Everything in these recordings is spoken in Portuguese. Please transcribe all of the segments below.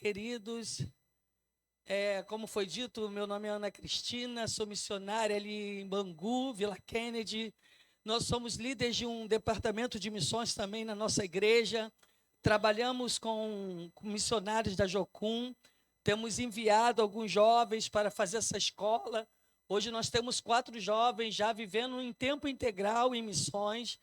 queridos. Como foi dito, meu nome é Ana Cristina, sou missionária ali em Bangu, Vila Kennedy. Nós somos líderes de um departamento de missões também na nossa igreja. Trabalhamos com missionários da Jocum. Temos enviado alguns jovens para fazer essa escola. Hoje nós temos 4 jovens já vivendo em tempo integral em missões.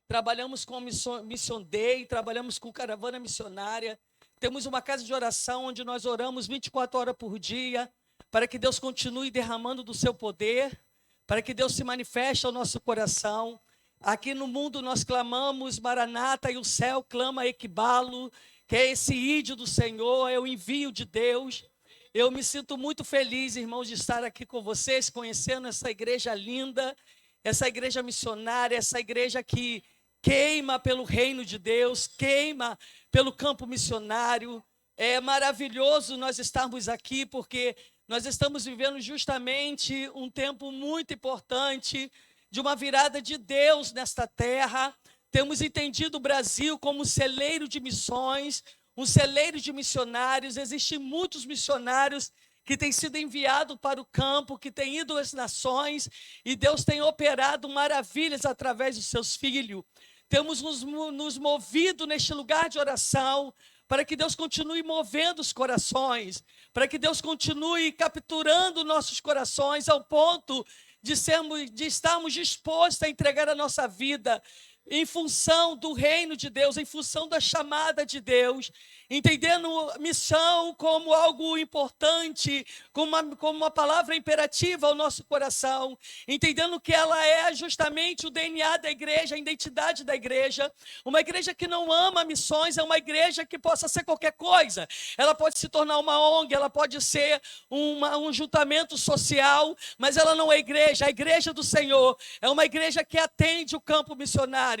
Trabalhamos com Mission Day, trabalhamos com caravana missionária. Temos uma casa de oração onde nós oramos 24 horas por dia, para que Deus continue derramando do seu poder, para que Deus se manifeste ao nosso coração. Aqui no mundo nós clamamos Maranata e o céu clama Equibalo, que é esse ídio do Senhor, é o envio de Deus. Eu me sinto muito feliz, irmãos, de estar aqui com vocês, conhecendo essa igreja linda, essa igreja missionária, essa igreja que queima pelo reino de Deus, queima pelo campo missionário. É maravilhoso nós estarmos aqui, porque nós estamos vivendo justamente um tempo muito importante de uma virada de Deus nesta terra. Temos entendido o Brasil como um celeiro de missões, um celeiro de missionários. Existem muitos missionários que têm sido enviados para o campo, que têm ido às nações, e Deus tem operado maravilhas através dos seus filhos. Temos nos movido neste lugar de oração, para que Deus continue movendo os corações, para que Deus continue capturando nossos corações ao ponto de estarmos dispostos a entregar a nossa vida em função do reino de Deus, em função da chamada de Deus, entendendo missão como algo importante, como uma palavra imperativa ao nosso coração, entendendo que ela é justamente o DNA da igreja, a identidade da igreja. Uma igreja que não ama missões é uma igreja que possa ser qualquer coisa. Ela pode se tornar uma ONG, ela pode ser um juntamento social, mas ela não é igreja. A igreja do Senhor é uma igreja que atende o campo missionário.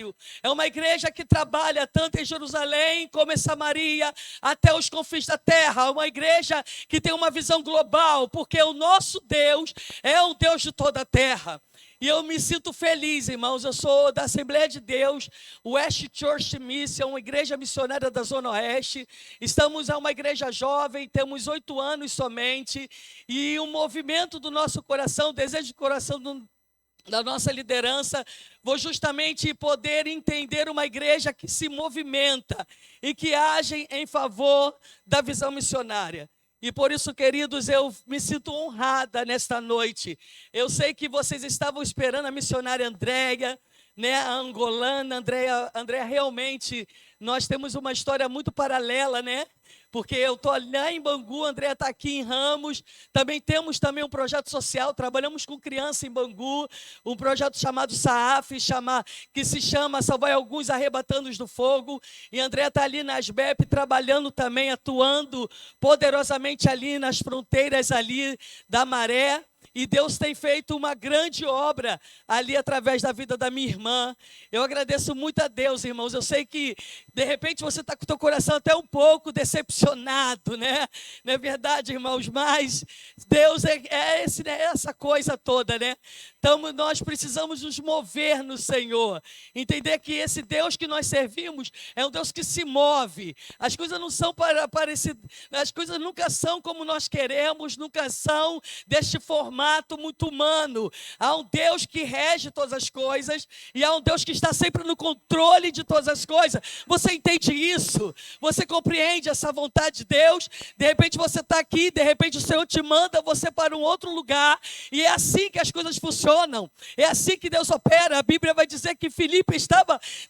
É uma igreja que trabalha tanto em Jerusalém como em Samaria, até os confins da terra. É uma igreja que tem uma visão global, porque o nosso Deus é o Deus de toda a terra. E eu me sinto feliz, irmãos. Eu sou da Assembleia de Deus, West Church Mission, uma igreja missionária da Zona Oeste. Estamos uma igreja jovem, temos 8 anos somente. E o movimento do nosso coração, o desejo do coração da nossa liderança, vou justamente poder entender uma igreja que se movimenta e que age em favor da visão missionária. E por isso, queridos, eu me sinto honrada nesta noite. Eu sei que vocês estavam esperando a missionária Andréia, né, a angolana. Andréia, realmente, nós temos uma história muito paralela, né? Porque eu estou lá em Bangu, a Andréia está aqui em Ramos. Também temos um projeto social, trabalhamos com criança em Bangu, um projeto chamado SAAF, que se chama Salvar Alguns Arrebatando-os do Fogo. E a Andréia está ali na ASBEP, trabalhando também, atuando poderosamente ali nas fronteiras ali da Maré. E Deus tem feito uma grande obra ali através da vida da minha irmã. Eu agradeço muito a Deus, irmãos. Eu sei que, de repente, você está com o teu coração até um pouco decepcionado, né? Não é verdade, irmãos? Mas Deus é essa coisa toda, né? Então, nós precisamos nos mover no Senhor. Entender que esse Deus que nós servimos é um Deus que se move. As coisas não são as coisas nunca são como nós queremos, nunca são deste formato muito humano. Há um Deus que rege todas as coisas e há um Deus que está sempre no controle de todas as coisas. Você entende isso? Você compreende essa vontade de Deus? De repente você está aqui, de repente o Senhor te manda você para um outro lugar, e é assim que as coisas funcionam. É assim que Deus opera. A Bíblia vai dizer que Filipe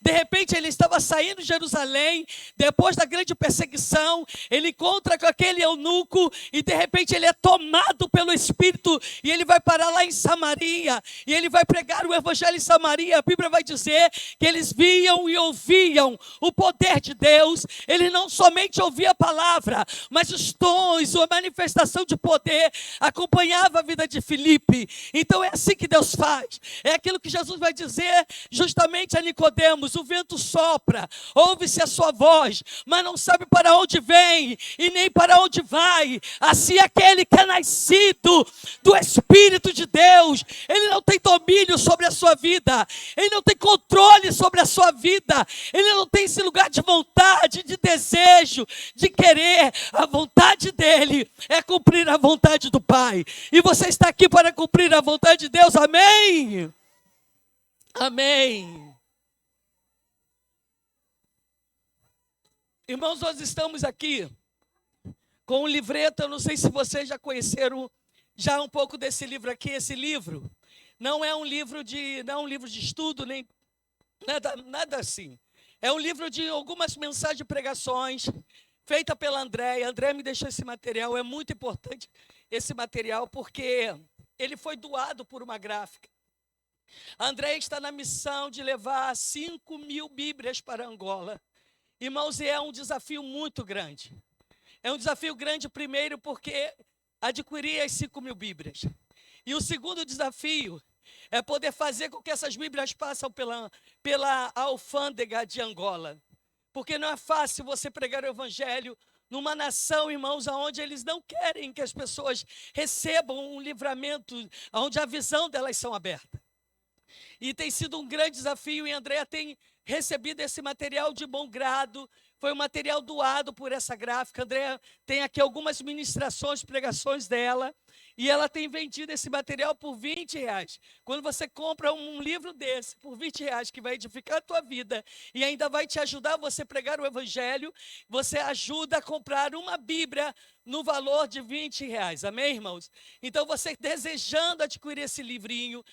de repente ele estava saindo de Jerusalém, depois da grande perseguição, ele encontra com aquele eunuco e de repente ele é tomado pelo Espírito e ele vai parar lá em Samaria, e ele vai pregar o evangelho em Samaria. A Bíblia vai dizer que eles viam e ouviam o poder de Deus. Ele não somente ouvia a palavra, mas os tons, a manifestação de poder acompanhava a vida de Filipe. Então é assim que Deus faz. É aquilo que Jesus vai dizer justamente a Nicodemos: o vento sopra, ouve-se a sua voz, mas não sabe para onde vem e nem para onde vai. Assim aquele que é nascido do Espírito de Deus, ele não tem domínio sobre a sua vida, ele não tem controle sobre a sua vida, ele não tem esse lugar de vontade, de desejo, de querer. A a vontade do Pai. E você está aqui para cumprir a vontade de Deus. Amém? Amém. Irmãos, nós estamos aqui com um livreto. Eu não sei se vocês já conheceram já um pouco desse livro aqui. Esse livro não é um livro de estudo, nem nada assim. É um livro de algumas mensagens de pregações, feita pela Andréia. Andréia me deixou esse material. É muito importante esse material, porque ele foi doado por uma gráfica. A Andréia está na missão de levar 5.000 Bíblias para Angola. Irmãos, e é um desafio muito grande. É um desafio grande, primeiro, porque adquirir as 5.000 Bíblias. E o segundo desafio é poder fazer com que essas Bíblias passem pela alfândega de Angola. Porque não é fácil você pregar o Evangelho numa nação, irmãos, onde eles não querem que as pessoas recebam um livramento, onde a visão delas são aberta. E tem sido um grande desafio, e a Andréia tem recebido esse material de bom grado. Foi um material doado por essa gráfica. A Andréia tem aqui algumas ministrações, pregações dela, e ela tem vendido esse material por R$20. Quando você compra um livro desse por R$20, que vai edificar a tua vida e ainda vai te ajudar a você pregar o Evangelho, você ajuda a comprar uma Bíblia no valor de R$20. Amém, irmãos? Então, você desejando adquirir esse livrinho,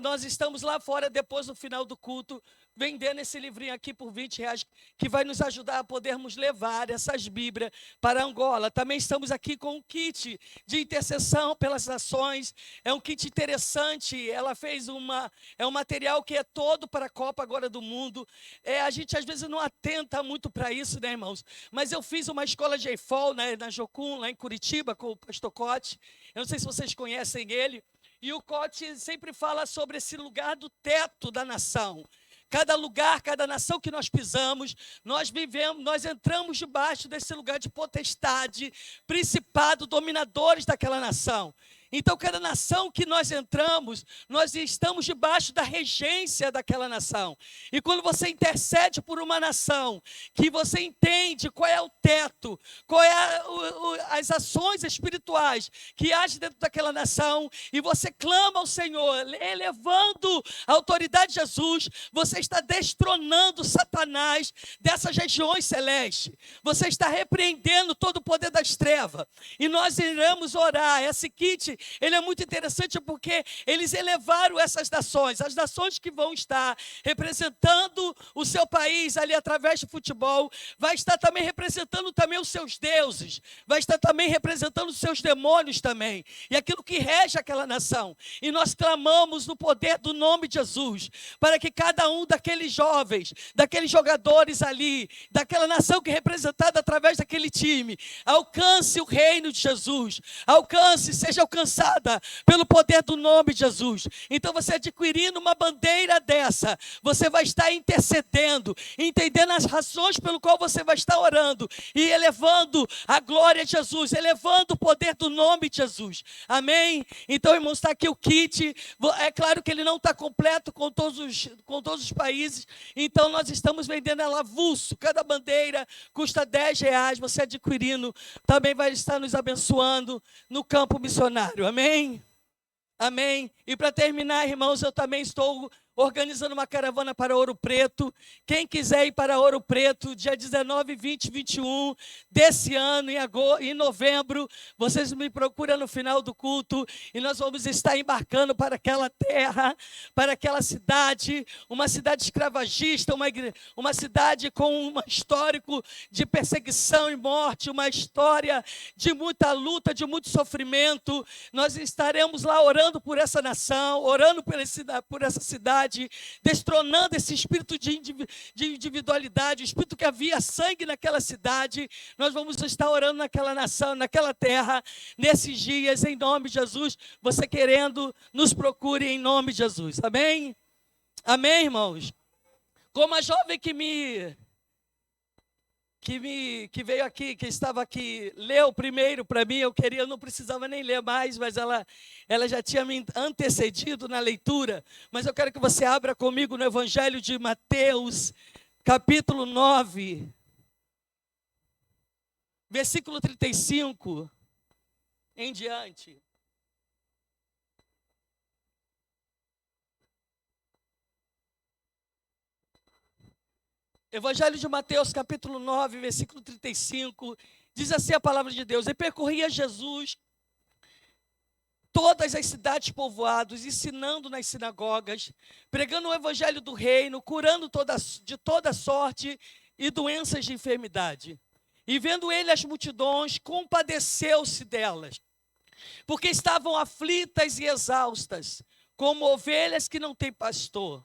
nós estamos lá fora, depois do final do culto, vendendo esse livrinho aqui por R$20, que vai nos ajudar a podermos levar essas Bíblias para Angola. Também estamos aqui com um kit de intercessão pelas nações. É um kit interessante. Ela fez um material que é todo para a Copa agora do Mundo. A gente às vezes não atenta muito para isso, né, irmãos? Mas eu fiz uma escola de EIFOL, né, na Jocum, lá em Curitiba, com o pastor Cote. Eu não sei se vocês conhecem ele. E o Cote sempre fala sobre esse lugar do teto da nação. Cada lugar, cada nação que nós pisamos, nós vivemos, nós entramos debaixo desse lugar de potestade, principado, dominadores daquela nação. Então, cada nação que nós entramos, nós estamos debaixo da regência daquela nação. E quando você intercede por uma nação, que você entende qual é o teto, qual é as ações espirituais que agem dentro daquela nação, e você clama ao Senhor, elevando a autoridade de Jesus, você está destronando Satanás dessas regiões celestes. Você está repreendendo todo o poder das trevas. E nós iremos orar. Esse kit, ele é muito interessante porque eles elevaram essas nações, as nações que vão estar representando o seu país ali através do futebol, vai estar também representando também os seus deuses, vai estar também representando os seus demônios também, e aquilo que rege aquela nação. E nós clamamos no poder do nome de Jesus, para que cada um daqueles jovens, daqueles jogadores ali, daquela nação que é representada através daquele time, alcance o reino de Jesus, seja alcançada pelo poder do nome de Jesus. Então, você adquirindo uma bandeira dessa, você vai estar intercedendo, entendendo as razões pelo qual você vai estar orando e elevando a glória de Jesus, elevando o poder do nome de Jesus. Amém? Então, irmãos, está aqui o kit. É claro que ele não está completo com todos os países, então nós estamos vendendo ela avulso. Cada bandeira custa R$10. Você adquirindo também vai estar nos abençoando no campo missionário. Amém? Amém. E para terminar, irmãos, eu também estou organizando uma caravana para Ouro Preto. Quem quiser ir para Ouro Preto, dia 19, 20 e 21 desse ano, em novembro, vocês me procuram no final do culto e nós vamos estar embarcando para aquela terra, para aquela cidade, uma cidade escravagista, uma cidade com um histórico de perseguição e morte, uma história de muita luta, de muito sofrimento. Nós estaremos lá orando por essa nação, orando por essa cidade, destronando esse espírito de individualidade, o espírito que havia sangue naquela cidade. Nós vamos estar orando naquela nação, naquela terra, nesses dias, em nome de Jesus. Você querendo, nos procure em nome de Jesus. Amém? Amém, irmãos? Como a jovem que veio aqui, que estava aqui, leu primeiro para mim, eu não precisava nem ler mais, mas ela já tinha me antecedido na leitura. Mas eu quero que você abra comigo no Evangelho de Mateus, capítulo 9, versículo 35. em diante. Evangelho de Mateus, capítulo 9, versículo 35, diz assim a palavra de Deus: E percorria Jesus todas as cidades povoadas, ensinando nas sinagogas, pregando o evangelho do reino, curando de toda sorte e doenças de enfermidade. E vendo ele as multidões, compadeceu-se delas, porque estavam aflitas e exaustas, como ovelhas que não têm pastor.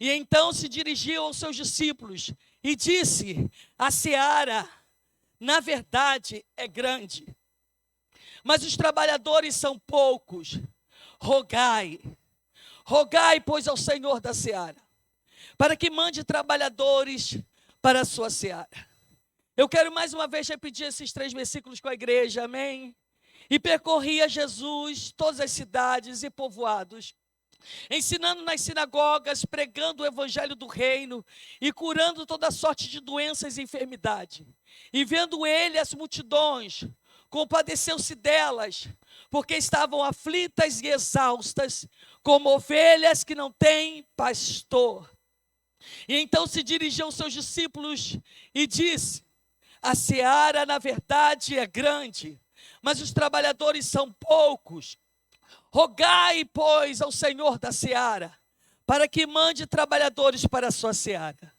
E então se dirigiu aos seus discípulos e disse: A seara, na verdade, é grande, mas os trabalhadores são poucos. Rogai, pois, ao Senhor da seara, para que mande trabalhadores para a sua seara. Eu quero mais uma vez repetir esses 3 versículos com a igreja, amém? E percorria Jesus todas as cidades e povoados, ensinando nas sinagogas, pregando o evangelho do reino e curando toda sorte de doenças e enfermidade. E vendo ele as multidões, compadeceu-se delas, porque estavam aflitas e exaustas, como ovelhas que não têm pastor. E então se dirigiu aos seus discípulos e disse: A seara, na verdade, é grande, mas os trabalhadores são poucos. Rogai, pois, ao Senhor da seara, para que mande trabalhadores para a sua seara.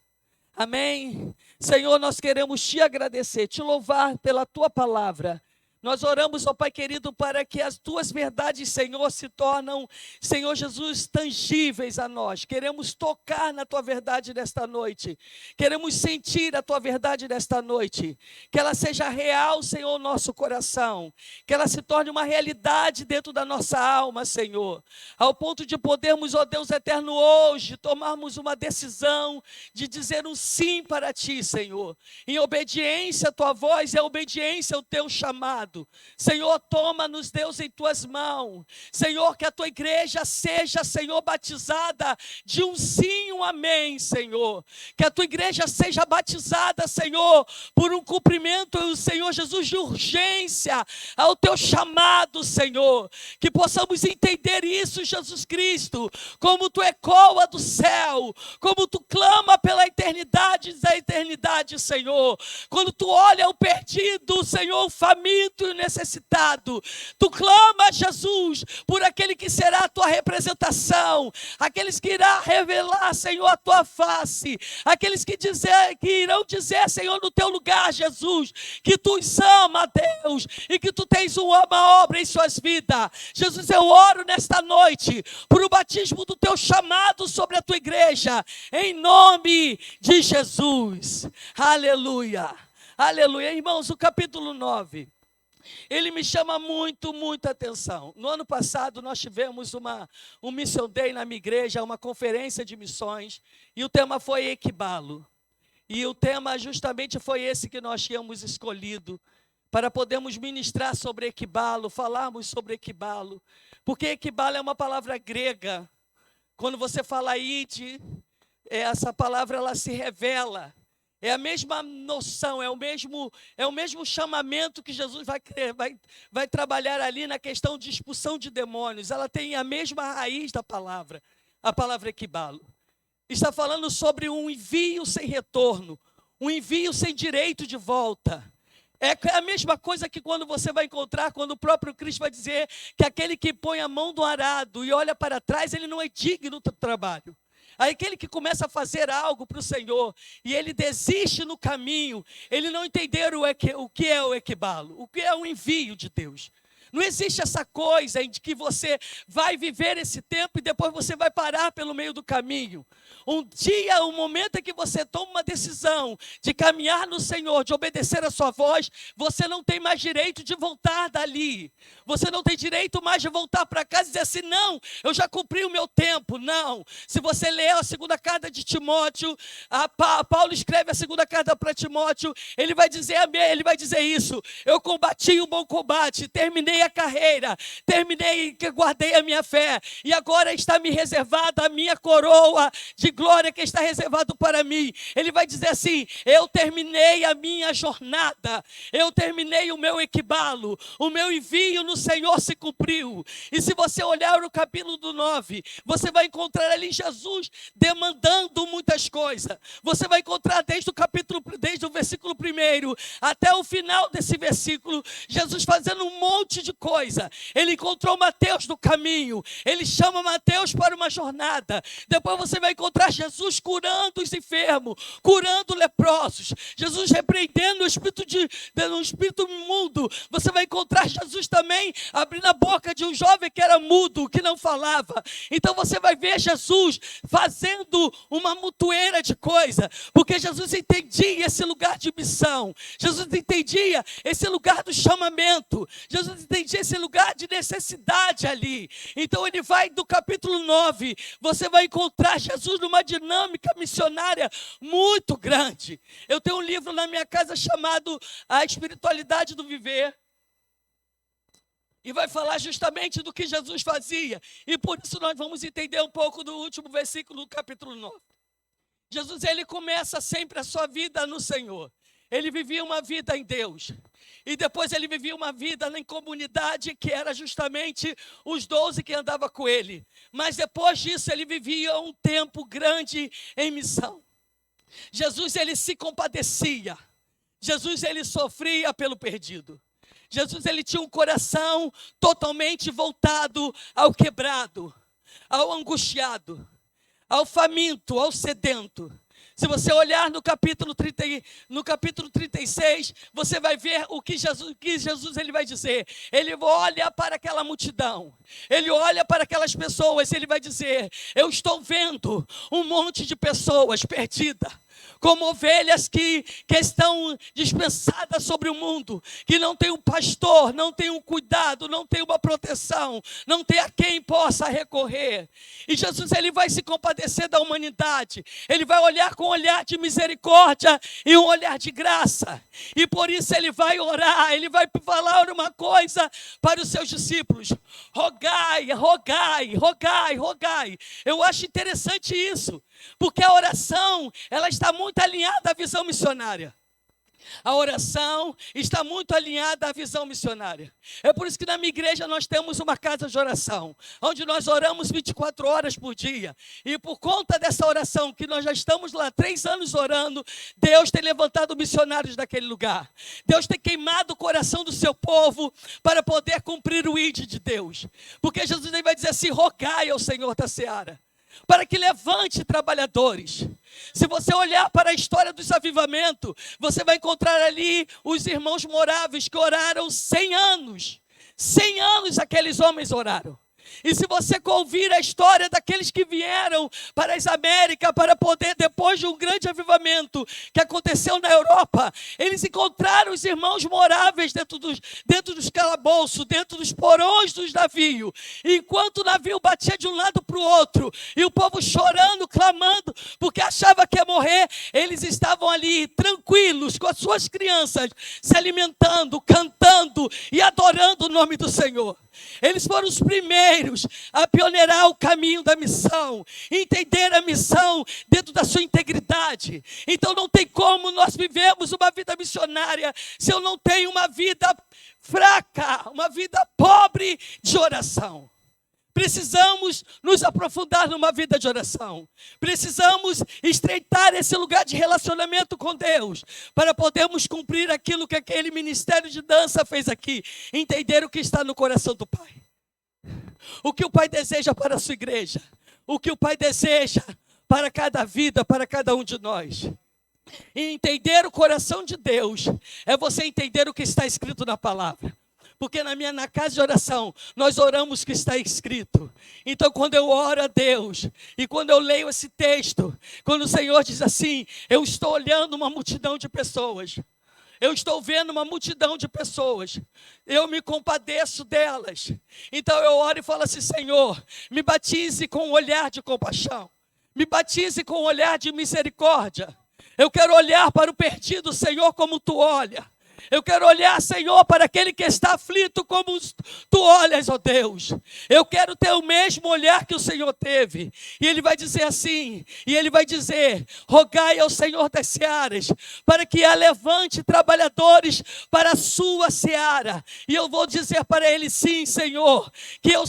Amém? Senhor, nós queremos te agradecer, te louvar pela tua palavra. Nós oramos, ó Pai querido, para que as tuas verdades, Senhor, se tornam, Senhor Jesus, tangíveis a nós. Queremos tocar na tua verdade nesta noite. Queremos sentir a tua verdade nesta noite. Que ela seja real, Senhor, no nosso coração. Que ela se torne uma realidade dentro da nossa alma, Senhor. Ao ponto de podermos, ó Deus eterno, hoje tomarmos uma decisão de dizer um sim para ti, Senhor. Em obediência à tua voz e obediência ao teu chamado. Senhor, toma-nos, Deus, em tuas mãos. Senhor, que a tua igreja seja, Senhor, batizada de um sim, um amém, Senhor. Que a tua igreja seja batizada, Senhor, por um cumprimento, Senhor Jesus, de urgência ao teu chamado, Senhor. Que possamos entender isso, Jesus Cristo, como tu ecoa do céu, como tu clama pela eternidade da eternidade, Senhor. Quando tu olha o perdido, Senhor, o faminto e o necessitado, tu clama, Jesus, por aquele que será a tua representação, aqueles que irá revelar, Senhor, a tua face, aqueles que irão dizer, Senhor, no teu lugar, Jesus, que tu os ama, Deus, e que tu tens uma obra em suas vidas. Jesus, eu oro nesta noite por o batismo do teu chamado sobre a tua igreja, em nome de Jesus. Aleluia, aleluia. Irmãos, o capítulo 9, ele me chama muita atenção. No ano passado nós tivemos um Mission Day na minha igreja, uma conferência de missões, e o tema foi Equibalo. E o tema justamente foi esse que nós tínhamos escolhido, para podermos ministrar sobre Equibalo, falarmos sobre Equibalo. Porque Equibalo é uma palavra grega. Quando você fala ide, essa palavra ela se revela. É a mesma noção, é o mesmo chamamento que Jesus vai trabalhar ali na questão de expulsão de demônios. Ela tem a mesma raiz da palavra, a palavra equibalo. Está falando sobre um envio sem retorno, um envio sem direito de volta. É a mesma coisa que quando você vai encontrar, quando o próprio Cristo vai dizer que aquele que põe a mão no arado e olha para trás, ele não é digno do trabalho. Aquele que começa a fazer algo para o Senhor e ele desiste no caminho, ele não entender o que é o equibalo, o que é o envio de Deus. Não existe essa coisa de que você vai viver esse tempo e depois você vai parar pelo meio do caminho. Um dia, o momento em que você toma uma decisão de caminhar no Senhor, de obedecer a sua voz, você não tem mais direito de voltar dali. Você não tem direito mais de voltar para casa e dizer assim, não, eu já cumpri o meu tempo. Não. Se você ler a segunda carta de Timóteo, Paulo escreve a segunda carta para Timóteo, ele vai dizer isso. Eu combati o bom combate, terminei a carreira, terminei, guardei a minha fé, e agora está me reservada a minha coroa de glória que está reservado para mim. Ele vai dizer assim: eu terminei a minha jornada, eu terminei o meu equibalo, o meu envio no Senhor se cumpriu. E se você olhar o capítulo 9, você vai encontrar ali Jesus demandando muitas coisas. Você vai encontrar desde o versículo 1 até o final desse versículo, Jesus fazendo um monte de coisa. Ele encontrou Mateus no caminho, ele chama Mateus para uma jornada. Depois você vai encontrar Jesus curando os enfermos, curando leprosos, Jesus repreendendo o espírito imundo. Você vai encontrar Jesus também abrindo a boca de um jovem que era mudo, que não falava. Então você vai ver Jesus fazendo uma montoeira de coisa, porque Jesus entendia esse lugar de missão, Jesus entendia esse lugar do chamamento, Jesus entendia esse lugar de necessidade ali. Então ele vai do capítulo 9, você vai encontrar Jesus numa dinâmica missionária muito grande. Eu tenho um livro na minha casa chamado A Espiritualidade do Viver, e vai falar justamente do que Jesus fazia. E por isso nós vamos entender um pouco do último versículo do capítulo 9. Jesus, ele começa sempre a sua vida no Senhor. Ele vivia uma vida em Deus. E depois ele vivia uma vida em comunidade, que era justamente os 12 que andavam com ele. Mas depois disso ele vivia um tempo grande em missão. Jesus, ele se compadecia. Jesus, ele sofria pelo perdido. Jesus, ele tinha um coração totalmente voltado ao quebrado, ao angustiado, ao faminto, ao sedento. Se você olhar no capítulo 36, você vai ver o que Jesus ele vai dizer. Ele olha para aquela multidão, ele olha para aquelas pessoas, ele vai dizer: eu estou vendo um monte de pessoas perdidas, como ovelhas que estão dispersadas sobre o mundo, que não tem um pastor, não tem um cuidado, não tem uma proteção, não tem a quem possa recorrer. E Jesus, ele vai se compadecer da humanidade, ele vai olhar com um olhar de misericórdia e um olhar de graça. E por isso ele vai orar, ele vai falar uma coisa para os seus discípulos: rogai, rogai, rogai, rogai. Eu acho interessante isso, porque a oração, ela está muito alinhada à visão missionária. A oração está muito alinhada à visão missionária. É por isso que na minha igreja nós temos uma casa de oração, onde nós oramos 24 horas por dia. E por conta dessa oração, que nós já estamos lá 3 anos orando, Deus tem levantado missionários daquele lugar. Deus tem queimado o coração do seu povo para poder cumprir o ID de Deus. Porque Jesus vai dizer assim: rogai ao Senhor da seara, para que levante trabalhadores. Se você olhar para a história dos avivamentos, você vai encontrar ali os irmãos moráveis que oraram 100 anos. 100 anos aqueles homens oraram. E se você ouvir a história daqueles que vieram para as Américas para poder, depois de um grande avivamento que aconteceu na Europa, eles encontraram os irmãos moráveis dentro dos calabouços, dentro dos porões dos navios. E enquanto o navio batia de um lado para o outro, e o povo chorando, clamando, porque achava que ia morrer, eles estavam ali tranquilos com as suas crianças, se alimentando, cantando e adorando o nome do Senhor. Eles foram os primeiros a pioneirar o caminho da missão, entender a missão dentro da sua integridade. Então não tem como nós vivemos uma vida missionária se eu não tenho uma vida fraca, uma vida pobre de oração. Precisamos nos aprofundar numa vida de oração. Precisamos estreitar esse lugar de relacionamento com Deus, para podermos cumprir aquilo que aquele ministério de dança fez aqui. Entender o que está no coração do Pai. O que o Pai deseja para a sua igreja. O que o Pai deseja para cada vida, para cada um de nós. E entender o coração de Deus é você entender o que está escrito na palavra. Porque na casa de oração, nós oramos o que está escrito. Então, quando eu oro a Deus, e quando eu leio esse texto, quando o Senhor diz assim: eu estou olhando uma multidão de pessoas, eu estou vendo uma multidão de pessoas, eu me compadeço delas. Então eu oro e falo assim: Senhor, me batize com um olhar de compaixão, me batize com um olhar de misericórdia. Eu quero olhar para o perdido, Senhor, como Tu olha. Eu quero olhar, Senhor, para aquele que está aflito como tu olhas, ó Deus. Eu quero ter o mesmo olhar que o Senhor teve. E Ele vai dizer assim, e Ele vai dizer: rogai ao Senhor das searas, para que levante trabalhadores para a sua seara. E eu vou dizer para Ele: sim, Senhor, que eu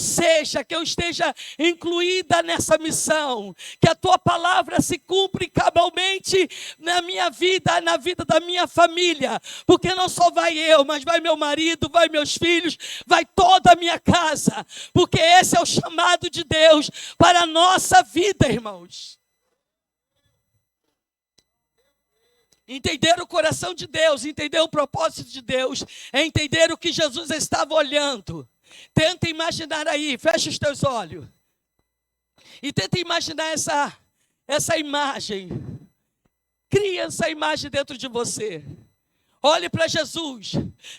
esteja incluída nessa missão, que a Tua palavra se cumpra cabalmente na minha vida, na vida da minha família, porque não só vai eu, mas vai meu marido, vai meus filhos, vai toda a minha casa, porque esse é o chamado de Deus para a nossa vida, irmãos. Entender o coração de Deus, entender o propósito de Deus, é entender o que Jesus estava olhando. Tenta imaginar aí, fecha os teus olhos e tenta imaginar essa imagem. Cria essa imagem dentro de você. Olhe para Jesus,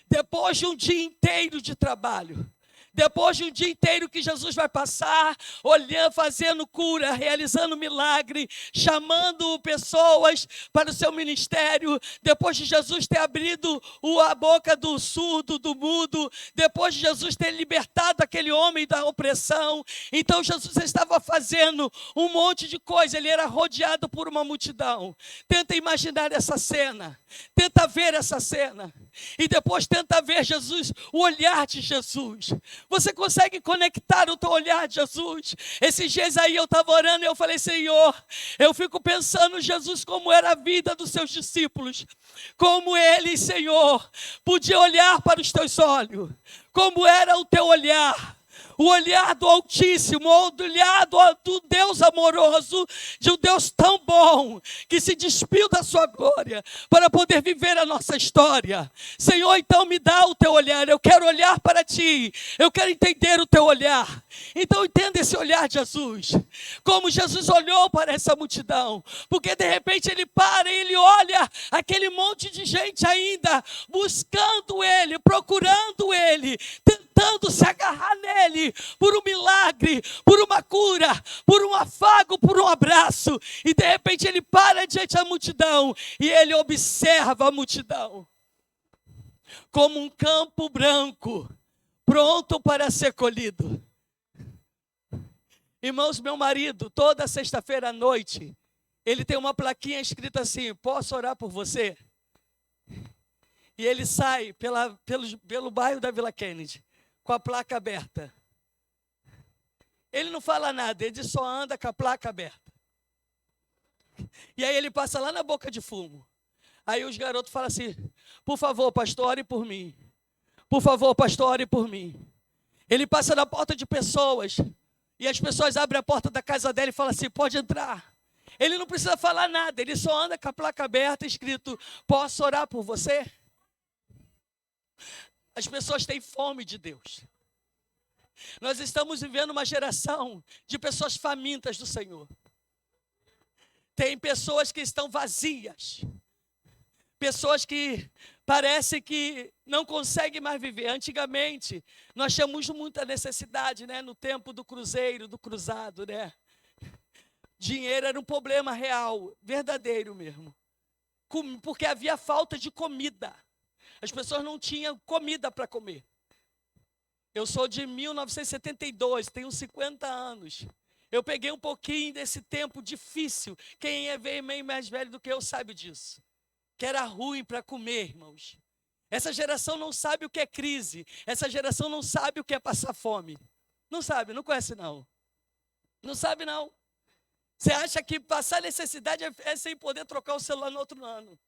depois de um dia inteiro de trabalho, depois de um dia inteiro que Jesus vai passar, olhando, fazendo cura, realizando milagre, chamando pessoas para o seu ministério, depois de Jesus ter abrido a boca do surdo, do mudo, depois de Jesus ter libertado aquele homem da opressão, então Jesus estava fazendo um monte de coisa, ele era rodeado por uma multidão. Tenta imaginar essa cena, tenta ver essa cena, e depois tenta ver Jesus, o olhar de Jesus. Você consegue conectar o teu olhar de Jesus? Esses dias aí eu estava orando e eu falei: Senhor, eu fico pensando Jesus como era a vida dos seus discípulos, como eles, Senhor, podiam olhar para os teus olhos, como era o teu olhar. O olhar do Altíssimo, o olhar do Deus amoroso, de um Deus tão bom, que se despiu da sua glória, para poder viver a nossa história. Senhor, então me dá o teu olhar, eu quero olhar para ti, eu quero entender o teu olhar. Então entenda esse olhar de Jesus, como Jesus olhou para essa multidão, porque de repente ele para e ele olha aquele monte de gente ainda, buscando ele, procurando ele, tentando se agarrar nele, por um milagre, por uma cura, por um afago, por um abraço, e de repente ele para diante da multidão, e ele observa a multidão, como um campo branco, pronto para ser colhido. Irmãos, meu marido, toda sexta-feira à noite, ele tem uma plaquinha escrita assim: posso orar por você? E ele sai pelo bairro da Vila Kennedy, com a placa aberta. Ele não fala nada, ele só anda com a placa aberta. E aí ele passa lá na Boca de Fumo. Aí os garotos falam assim: por favor, pastor, ore por mim. Por favor, pastor, ore por mim. Ele passa na porta de pessoas, e as pessoas abrem a porta da casa dele e falam assim: pode entrar. Ele não precisa falar nada, ele só anda com a placa aberta, escrito: posso orar por você? As pessoas têm fome de Deus. Nós estamos vivendo uma geração de pessoas famintas do Senhor. Tem pessoas que estão vazias. Pessoas que parece que não conseguem mais viver. Antigamente, nós tínhamos muita necessidade, né? No tempo do cruzeiro, do cruzado, né? Dinheiro era um problema real, verdadeiro mesmo. Porque havia falta de comida. As pessoas não tinham comida para comer. Eu sou de 1972, tenho 50 anos. Eu peguei um pouquinho desse tempo difícil. Quem é bem mais velho do que eu sabe disso. Que era ruim para comer, irmãos. Essa geração não sabe o que é crise. Essa geração não sabe o que é passar fome. Não sabe, não conhece não. Não sabe não. Você acha que passar necessidade é sem poder trocar o celular no outro ano.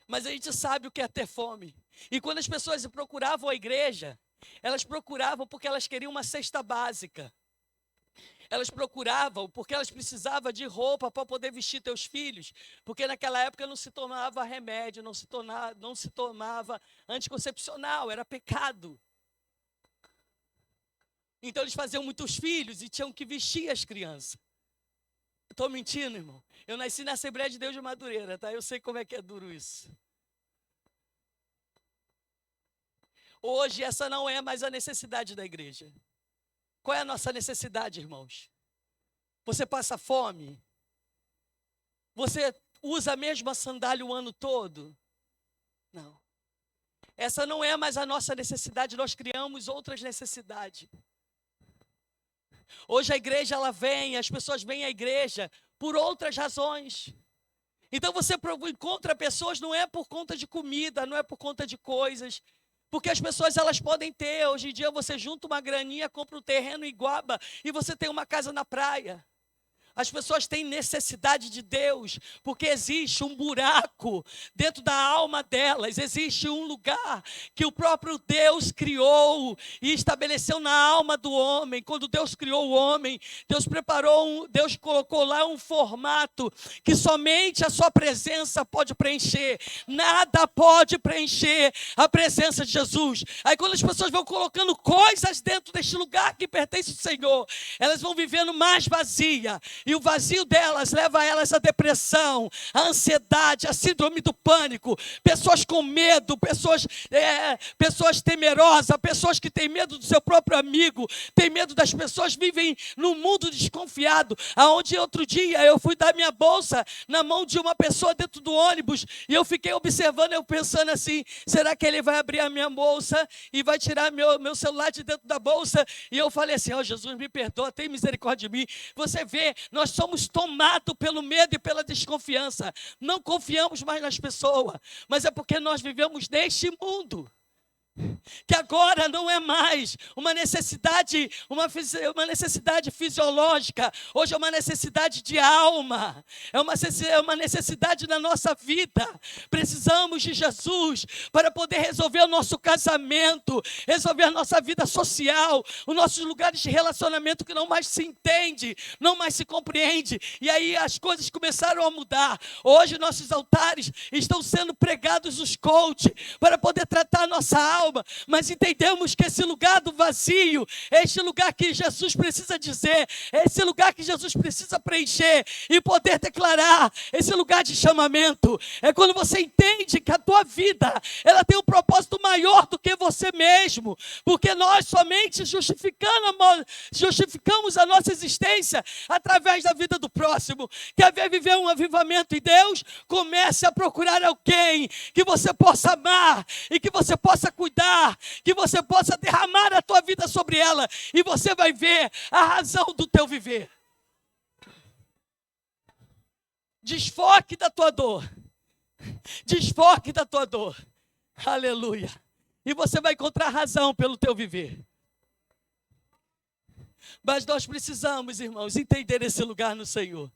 Mas a gente sabe o que é ter fome. E quando as pessoas procuravam a igreja, elas procuravam porque elas queriam uma cesta básica. Elas procuravam porque elas precisavam de roupa para poder vestir teus filhos. Porque naquela época não se tomava remédio, não se tomava anticoncepcional, era pecado. Então eles faziam muitos filhos e tinham que vestir as crianças. Estou mentindo, irmão? Eu nasci na Assembleia de Deus de Madureira, tá? Eu sei como é que é duro isso. Hoje essa não é mais a necessidade da igreja. Qual é a nossa necessidade, irmãos? Você passa fome? Você usa a mesma sandália o ano todo? Não. Essa não é mais a nossa necessidade, nós criamos outras necessidades. Hoje a igreja, ela vem, as pessoas vêm à igreja por outras razões. Então você encontra pessoas, não é por conta de comida, não é por conta de coisas, porque as pessoas, elas podem ter, hoje em dia você junta uma graninha, compra um terreno em Iguaba e você tem uma casa na praia. As pessoas têm necessidade de Deus, porque existe um buraco dentro da alma delas, existe um lugar que o próprio Deus criou e estabeleceu na alma do homem. Quando Deus criou o homem, Deus colocou lá um formato que somente a sua presença pode preencher. Nada pode preencher a presença de Jesus. Aí quando as pessoas vão colocando coisas dentro deste lugar que pertence ao Senhor, elas vão vivendo mais vazia. E o vazio delas leva elas à depressão, à ansiedade, à síndrome do pânico. Pessoas com medo, pessoas temerosas, pessoas que têm medo do seu próprio amigo, têm medo das pessoas, vivem num mundo desconfiado. Aonde outro dia eu fui dar minha bolsa na mão de uma pessoa dentro do ônibus e eu fiquei observando, eu pensando assim, será que ele vai abrir a minha bolsa e vai tirar meu celular de dentro da bolsa? E eu falei assim, Jesus, me perdoa, tem misericórdia de mim. Você vê, nós somos tomados pelo medo e pela desconfiança. Não confiamos mais nas pessoas, mas é porque nós vivemos neste mundo. Que agora não é mais uma necessidade fisiológica, hoje é uma necessidade de alma, é uma necessidade da nossa vida. Precisamos de Jesus para poder resolver o nosso casamento, resolver a nossa vida social, os nossos lugares de relacionamento que não mais se entende, não mais se compreende, e aí as coisas começaram a mudar. Hoje nossos altares estão sendo pregados os coaches para poder tratar a nossa alma, mas entendemos que esse lugar do vazio, é este lugar que Jesus precisa dizer, é esse lugar que Jesus precisa preencher e poder declarar, esse lugar de chamamento. É quando você entende que a tua vida, ela tem um propósito maior do que você mesmo, porque nós somente justificamos a nossa existência através da vida do próximo. Quer ver viver um avivamento em Deus? Comece a procurar alguém que você possa amar e que você possa cuidar, que você possa derramar a tua vida sobre ela, e você vai ver a razão do teu viver. Desfoque da tua dor. Desfoque da tua dor. Aleluia. E você vai encontrar razão pelo teu viver. Mas nós precisamos, irmãos, entender esse lugar no Senhor,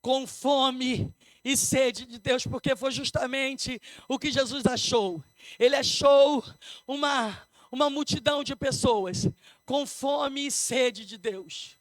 com fome e sede de Deus, porque foi justamente o que Jesus achou. Ele achou uma multidão de pessoas com fome e sede de Deus,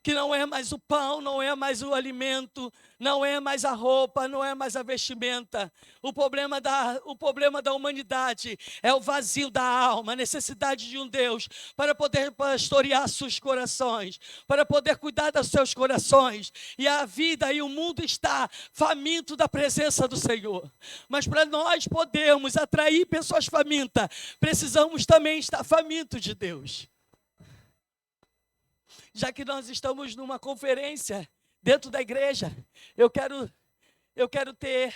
que não é mais o pão, não é mais o alimento, não é mais a roupa, não é mais a vestimenta. O problema da humanidade é o vazio da alma, a necessidade de um Deus para poder pastorear seus corações, para poder cuidar dos seus corações. E a vida e o mundo está faminto da presença do Senhor. Mas para nós podermos atrair pessoas famintas, precisamos também estar famintos de Deus. Já que nós estamos numa conferência dentro da igreja, eu quero ter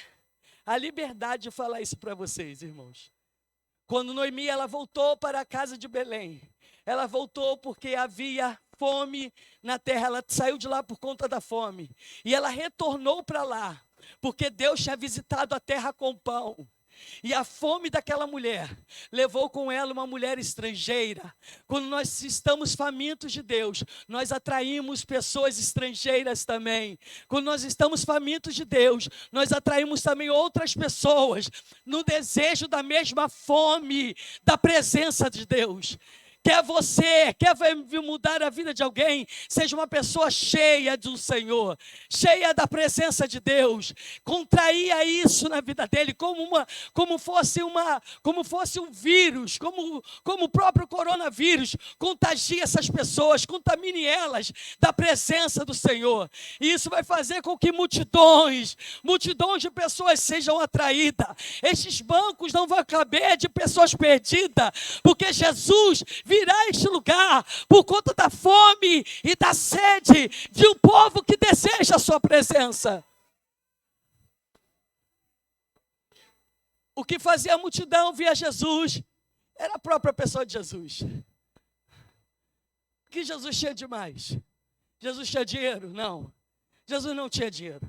a liberdade de falar isso para vocês, irmãos. Quando Noemi, ela voltou para a casa de Belém, ela voltou porque havia fome na terra, ela saiu de lá por conta da fome, e ela retornou para lá, porque Deus tinha visitado a terra com pão. E a fome daquela mulher levou com ela uma mulher estrangeira. Quando nós estamos famintos de Deus, nós atraímos pessoas estrangeiras também. Quando nós estamos famintos de Deus, nós atraímos também outras pessoas no desejo da mesma fome da presença de Deus. Quer mudar a vida de alguém, seja uma pessoa cheia do Senhor, cheia da presença de Deus. Contraia isso na vida dele como fosse um vírus, como o próprio coronavírus. Contagie essas pessoas, contamine elas da presença do Senhor. E isso vai fazer com que multidões de pessoas sejam atraídas. Estes bancos não vão caber de pessoas perdidas, porque Jesus virá a este lugar por conta da fome e da sede de um povo que deseja a sua presença. O que fazia a multidão via Jesus era a própria pessoa de Jesus. O que Jesus tinha demais? Jesus tinha dinheiro? Não. Jesus não tinha dinheiro.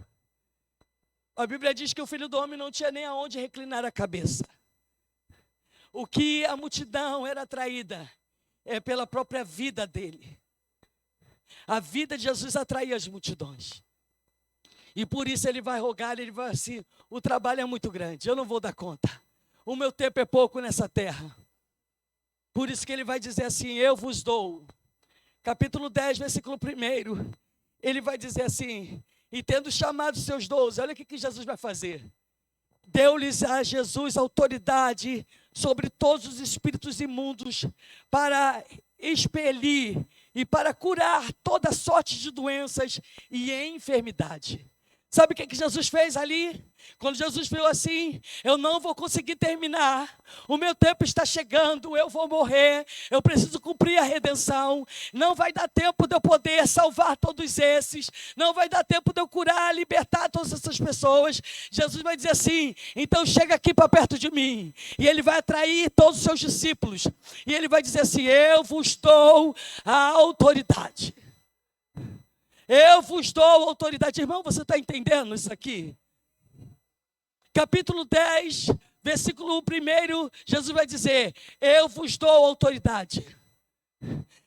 A Bíblia diz que o Filho do Homem não tinha nem aonde reclinar a cabeça. O que a multidão era atraída é pela própria vida dele. A vida de Jesus atraía as multidões. E por isso ele vai rogar, ele vai assim, o trabalho é muito grande, eu não vou dar conta. O meu tempo é pouco nessa terra. Por isso que ele vai dizer assim, eu vos dou. Capítulo 10, versículo 1. Ele vai dizer assim, e tendo chamado os seus 12, olha o que Jesus vai fazer. Deu-lhes a Jesus autoridade sobre todos os espíritos imundos para expelir e para curar toda sorte de doenças e enfermidade. Sabe o que Jesus fez ali? Quando Jesus viu assim, eu não vou conseguir terminar, o meu tempo está chegando, eu vou morrer, eu preciso cumprir a redenção, não vai dar tempo de eu poder salvar todos esses, não vai dar tempo de eu curar, libertar todas essas pessoas. Jesus vai dizer assim, então chega aqui para perto de mim, e ele vai atrair todos os seus discípulos, e ele vai dizer assim, eu vos dou a autoridade. Eu vos dou autoridade. Irmão, você está entendendo isso aqui? Capítulo 10, versículo 1, Jesus vai dizer, eu vos dou autoridade.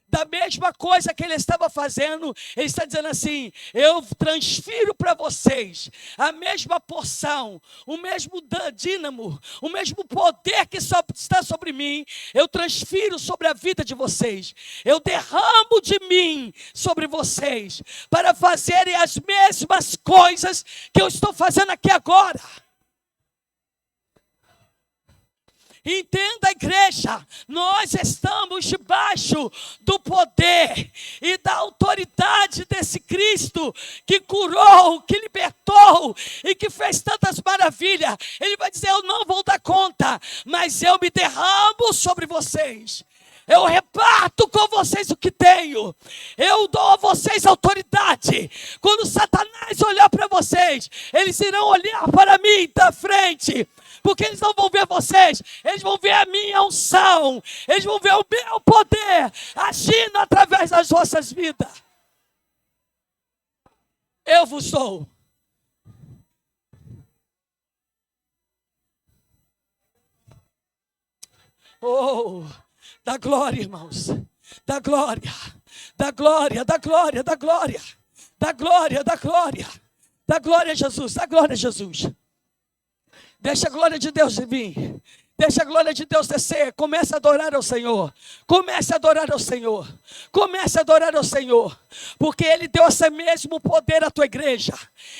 Da mesma coisa que ele estava fazendo, ele está dizendo assim, eu transfiro para vocês a mesma porção, o mesmo dínamo, o mesmo poder que está sobre mim, eu transfiro sobre a vida de vocês, eu derramo de mim sobre vocês, para fazerem as mesmas coisas que eu estou fazendo aqui agora. Entenda, igreja, nós estamos debaixo do poder e da autoridade desse Cristo que curou, que libertou e que fez tantas maravilhas. Ele vai dizer, eu não vou dar conta, mas eu me derramo sobre vocês. Eu reparto com vocês o que tenho. Eu dou a vocês autoridade. Quando Satanás olhar para vocês, eles irão olhar para mim da frente. Porque eles não vão ver vocês, eles vão ver a minha unção, eles vão ver o meu poder agindo através das vossas vidas. Eu vos dou. Oh, da glória, irmãos, da glória, da glória, da glória, da glória, da glória, da glória, da glória a Jesus, da glória a Jesus. Deixa a glória de Deus vir. Deixa a glória de Deus descer. Comece a adorar ao Senhor. Comece a adorar ao Senhor. Comece a adorar ao Senhor. Porque Ele deu esse mesmo poder à tua igreja.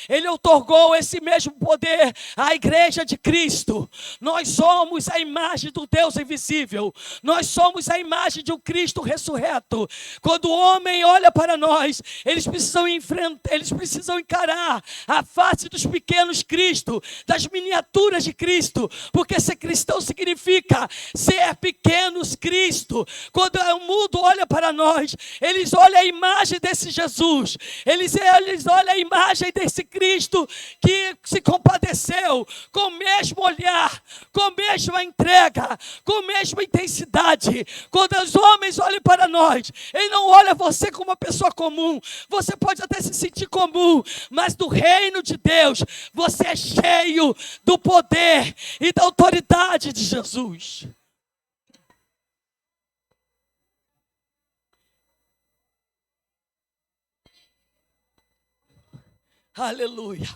Ele outorgou esse mesmo poder à igreja de Cristo. Nós somos a imagem do Deus invisível. Nós somos a imagem de um Cristo ressurreto. Quando o homem olha para nós, eles precisam enfrentar, eles precisam encarar a face dos pequenos Cristo, das miniaturas de Cristo. Porque ser cristão significa ser pequenos Cristo. Quando o mundo olha para nós, eles olham a imagem desse Jesus, eles olham a imagem desse Cristo que se compadeceu com o mesmo olhar, com a mesma entrega, com a mesma intensidade. Quando os homens olham para nós, ele não olha você como uma pessoa comum. Você pode até se sentir comum, mas do reino de Deus, você é cheio do poder e da autoridade de Jesus. Aleluia,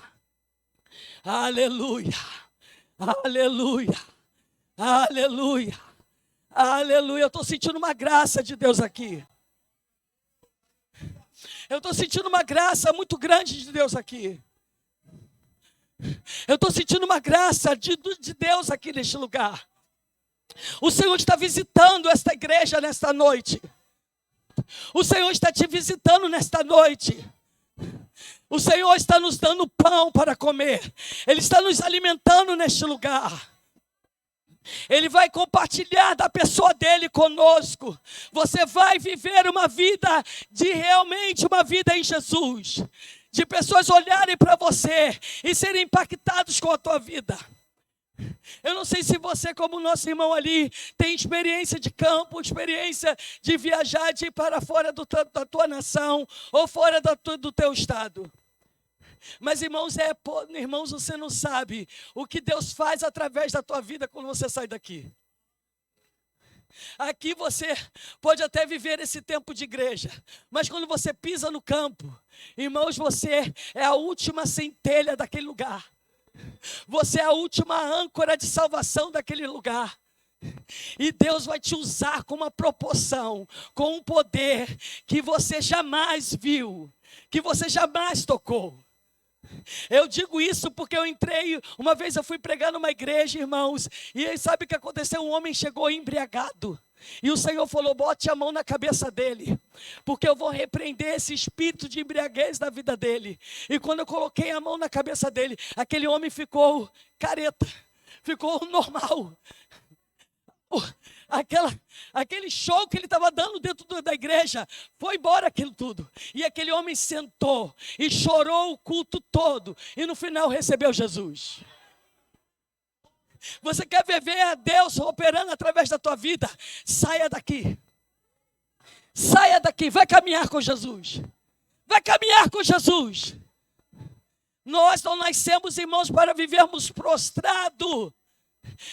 aleluia, aleluia, aleluia, aleluia. Eu estou sentindo uma graça de Deus aqui. Eu estou sentindo uma graça muito grande de Deus aqui. Eu estou sentindo uma graça de Deus aqui neste lugar. O Senhor está visitando esta igreja nesta noite. O Senhor está te visitando nesta noite. O Senhor está nos dando pão para comer. Ele está nos alimentando neste lugar. Ele vai compartilhar da pessoa dele conosco. Você vai viver uma vida realmente uma vida em Jesus. De pessoas olharem para você e serem impactados com a tua vida. Eu não sei se você, como o nosso irmão ali, tem experiência de campo, experiência de viajar, de ir para fora da tua nação ou fora do teu estado. Mas, irmãos, você não sabe o que Deus faz através da tua vida quando você sai daqui. Aqui você pode até viver esse tempo de igreja, mas quando você pisa no campo, irmãos, você é a última centelha daquele lugar. Você é a última âncora de salvação daquele lugar. E Deus vai te usar com uma proporção, com um poder que você jamais viu, que você jamais tocou. Eu digo isso porque uma vez eu fui pregar numa igreja, irmãos, e aí sabe o que aconteceu? Um homem chegou embriagado, e o Senhor falou: bote a mão na cabeça dele, porque eu vou repreender esse espírito de embriaguez da vida dele. E quando eu coloquei a mão na cabeça dele, aquele homem ficou careta, ficou normal. Aquele show que ele estava dando dentro da igreja, foi embora aquilo tudo. E aquele homem sentou e chorou o culto todo, e no final recebeu Jesus. Você quer ver a Deus operando através da tua vida? Saia daqui. Saia daqui, vai caminhar com Jesus. Vai caminhar com Jesus. Nós não nascemos, irmãos, para vivermos prostrado.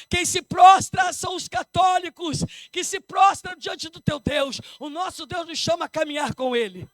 Quem se prostra são os católicos, que se prostram diante do teu Deus. O nosso Deus nos chama a caminhar com Ele.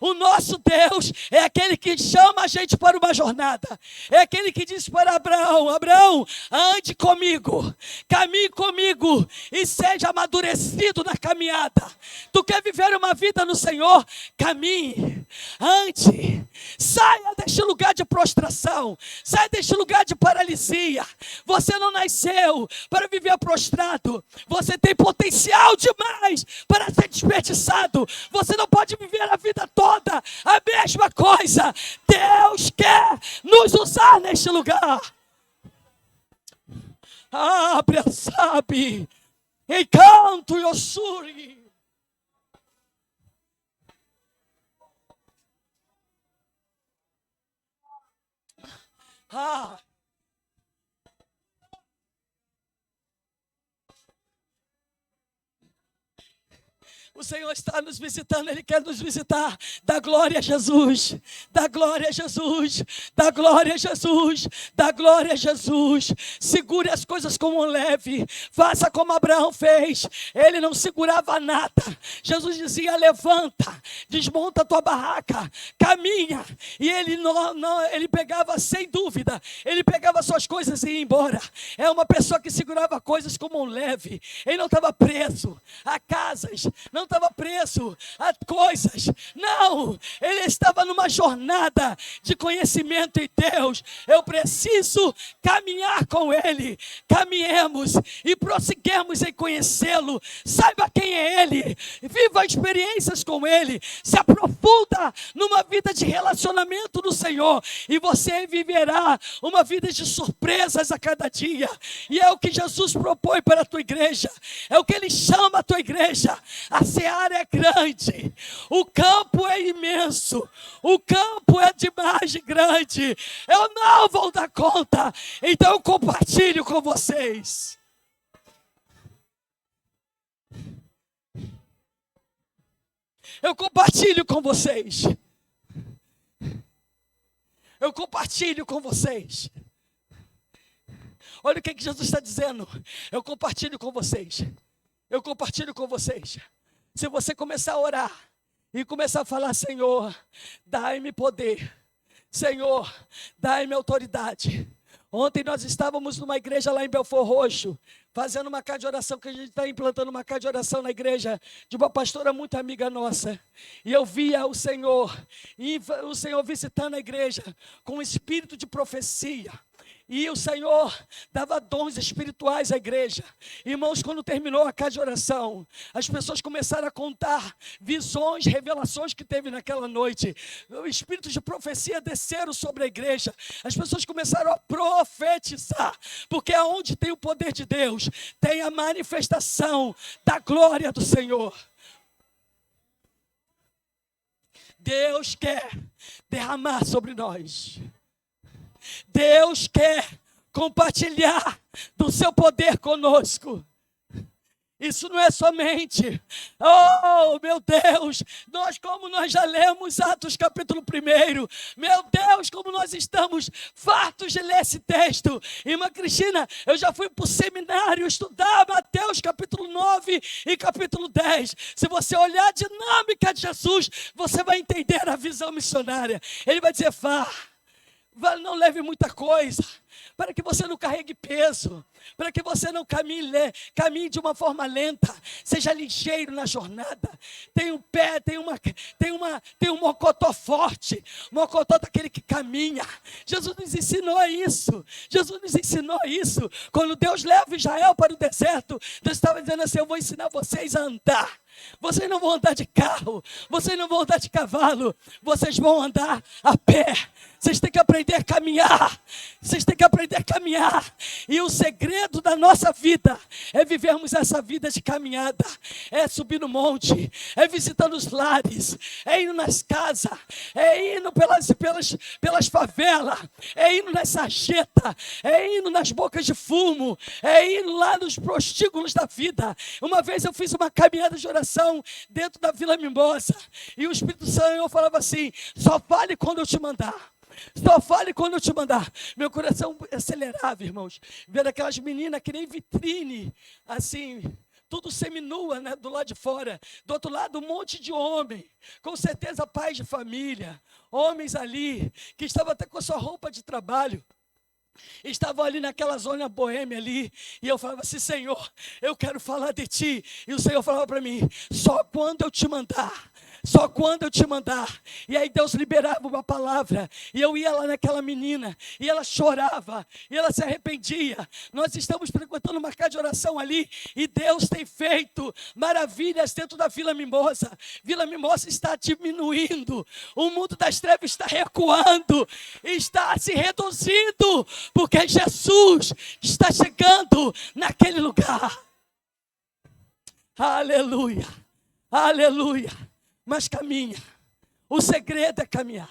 O nosso Deus é aquele que chama a gente para uma jornada. É aquele que diz para Abraão: Abraão, ande comigo, caminhe comigo e seja amadurecido na caminhada. Tu quer viver uma vida no Senhor? Caminhe, ande, saia deste lugar de prostração, saia deste lugar de paralisia. Você não nasceu para viver prostrado. Você tem potencial demais para ser desperdiçado. Você não pode viver a vida toda a mesma coisa. Deus quer nos usar neste lugar. Abre, sabe, encanto e ossuri. O Senhor está nos visitando, Ele quer nos visitar. Dá glória a Jesus, dá glória a Jesus, dá glória a Jesus, dá glória a Jesus. Segure as coisas como um leve, faça como Abraão fez. Ele não segurava nada. Jesus dizia: levanta, desmonta a tua barraca, caminha. E ele pegava, sem dúvida, ele pegava suas coisas e ia embora. É uma pessoa que segurava coisas como um leve. Ele não estava preso a casas, não estava preso a coisas, não, ele estava numa jornada de conhecimento em Deus. Eu preciso caminhar com Ele. Caminhemos e prosseguemos em conhecê-lo. Saiba quem é Ele, viva experiências com Ele, se aprofunda numa vida de relacionamento do Senhor, e você viverá uma vida de surpresas a cada dia. E é o que Jesus propõe para a tua igreja, é o que Ele chama a tua igreja. A seara é grande, o campo é imenso, o campo é demais grande. Eu não vou dar conta, então eu compartilho com vocês. Eu compartilho com vocês. Eu compartilho com vocês. Olha o que Jesus está dizendo. Eu compartilho com vocês. Eu compartilho com vocês. Se você começar a orar e começar a falar: Senhor, dai-me poder. Senhor, dai-me autoridade. Ontem nós estávamos numa igreja lá em Belford Roxo, fazendo uma casa de oração, que a gente está implantando uma casa de oração na igreja de uma pastora muito amiga nossa. E eu via o Senhor visitando a igreja com um espírito de profecia. E o Senhor dava dons espirituais à igreja. Irmãos, quando terminou a casa de oração, as pessoas começaram a contar visões, revelações que teve naquela noite. O espírito de profecia desceram sobre a igreja. As pessoas começaram a profetizar, porque aonde tem o poder de Deus, tem a manifestação da glória do Senhor. Deus quer derramar sobre nós. Deus quer compartilhar do seu poder conosco. Isso não é somente, oh meu Deus, como nós já lemos Atos capítulo 1, meu Deus, como nós estamos fartos de ler esse texto. Irmã Cristina, eu já fui para o seminário estudar Mateus capítulo 9 e capítulo 10. Se você olhar a dinâmica de Jesus, você vai entender a visão missionária. Ele vai dizer, não leve muita coisa, para que você não carregue peso, para que você não caminhe de uma forma lenta, seja ligeiro na jornada. Tem um pé, tem um mocotó forte, mocotó daquele que caminha. Jesus nos ensinou isso. Quando Deus leva Israel para o deserto, Deus estava dizendo assim, eu vou ensinar vocês a andar. Vocês não vão andar de carro, vocês não vão andar de cavalo, vocês vão andar a pé. Vocês têm que aprender a caminhar. E o segredo da nossa vida é vivermos essa vida de caminhada. É subir no monte, é visitando os lares, é indo nas casas, é indo pelas favelas, é indo nas sarjetas, é indo nas bocas de fumo, é indo lá nos prostíbulos da vida. Uma vez eu fiz uma caminhada de oração dentro da Vila Mimosa, e o Espírito Santo falava assim, só fale quando eu te mandar. Só fale quando eu te mandar. Meu coração acelerava, irmãos, vendo aquelas meninas que nem vitrine, assim, tudo seminua, né, do lado de fora. Do outro lado, um monte de homem, com certeza pais de família, homens ali, que estavam até com a sua roupa de trabalho. Estavam ali naquela zona boêmia ali, e eu falava assim, Senhor, eu quero falar de Ti. E o Senhor falava para mim, só quando eu te mandar. Só quando eu te mandar. E aí Deus liberava uma palavra, e eu ia lá naquela menina, e ela chorava, e ela se arrependia. Nós estamos frequentando uma casa de oração ali, e Deus tem feito maravilhas dentro da Vila Mimosa. Vila Mimosa está diminuindo, o mundo das trevas está recuando, está se reduzindo, porque Jesus está chegando naquele lugar. Aleluia, aleluia. Mas caminha, o segredo é caminhar.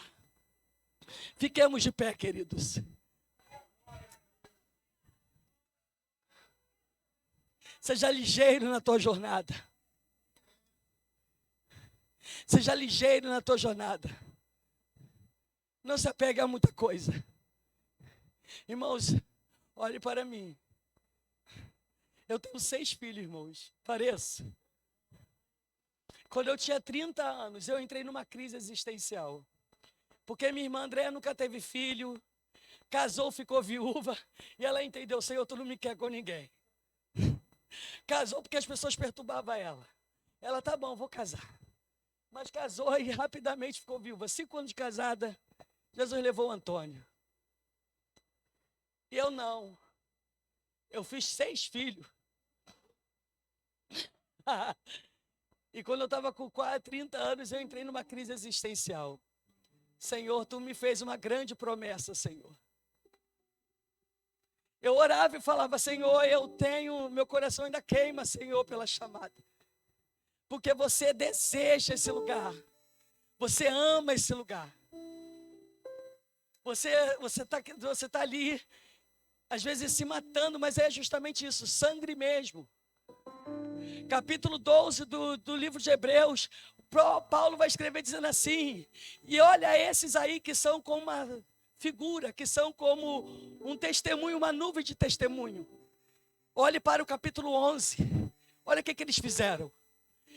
Fiquemos de pé, queridos. Seja ligeiro na tua jornada. Seja ligeiro na tua jornada. Não se apegue a muita coisa. Irmãos, olhe para mim. Eu tenho 6 filhos, irmãos. Pareço. Quando eu tinha 30 anos, eu entrei numa crise existencial. Porque minha irmã Andréa nunca teve filho, casou, ficou viúva, e ela entendeu, Senhor, tu não me quer com ninguém. Casou porque as pessoas perturbavam ela. Ela, tá bom, vou casar. Mas casou e rapidamente ficou viúva. 5 anos de casada, Jesus levou o Antônio. E eu não. Eu fiz 6 filhos. E quando eu estava com 30 anos, eu entrei numa crise existencial. Senhor, tu me fez uma grande promessa, Senhor. Eu orava e falava, Senhor, meu coração ainda queima, Senhor, pela chamada. Porque você deseja esse lugar. Você ama esse lugar. Você tá ali, às vezes se matando, mas é justamente isso, sangue mesmo. Capítulo 12 do livro de Hebreus, Paulo vai escrever dizendo assim, e olha esses aí que são como uma figura, que são como um testemunho, uma nuvem de testemunho. Olhe para o capítulo 11, olha o que eles fizeram.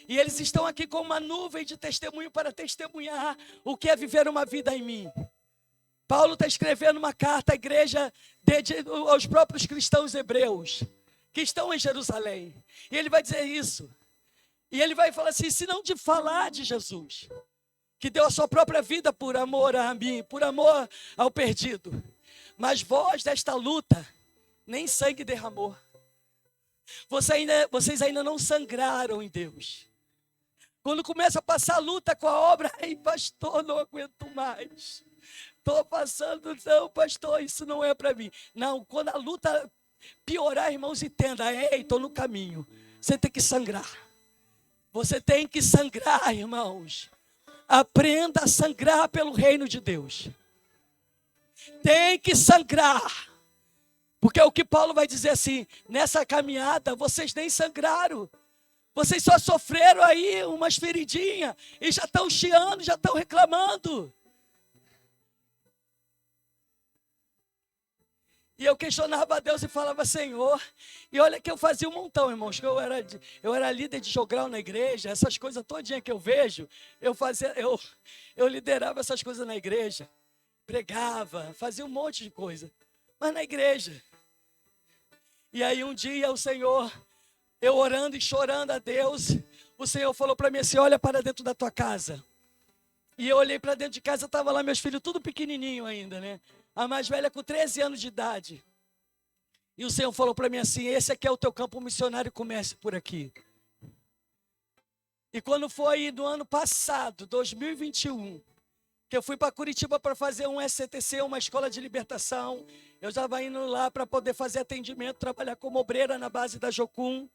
E eles estão aqui como uma nuvem de testemunho para testemunhar o que é viver uma vida em mim. Paulo está escrevendo uma carta à igreja, aos próprios cristãos hebreus, que estão em Jerusalém. E ele vai dizer isso. E ele vai falar assim, se não de falar de Jesus, que deu a sua própria vida por amor a mim, por amor ao perdido. Mas vós desta luta, nem sangue derramou. Vocês ainda não sangraram em Deus. Quando começa a passar a luta com a obra, ai pastor, não aguento mais. Estou passando, não pastor, isso não é para mim. Não, quando a luta piorar, irmãos, entenda, estou no caminho. Você tem que sangrar. Você tem que sangrar, irmãos. Aprenda a sangrar pelo reino de Deus. Tem que sangrar. Porque é o que Paulo vai dizer assim: nessa caminhada vocês nem sangraram. Vocês só sofreram aí umas feridinhas e já estão chiando, já estão reclamando. E eu questionava a Deus e falava: Senhor, e olha que eu fazia um montão, irmãos, que eu era líder de jogral na igreja, essas coisas todinha que eu vejo, eu liderava essas coisas na igreja, pregava, fazia um monte de coisa, mas na igreja. E aí um dia o Senhor, eu orando e chorando a Deus, o Senhor falou para mim assim: olha para dentro da tua casa. E eu olhei para dentro de casa, estava lá meus filhos tudo pequenininho ainda, né? A mais velha com 13 anos de idade. E o Senhor falou para mim assim: esse aqui é o teu campo missionário, comece por aqui. E quando foi no ano passado, 2021, que eu fui para Curitiba para fazer um SCTC, uma escola de libertação, eu estava indo lá para poder fazer atendimento, trabalhar como obreira na base da Jocum.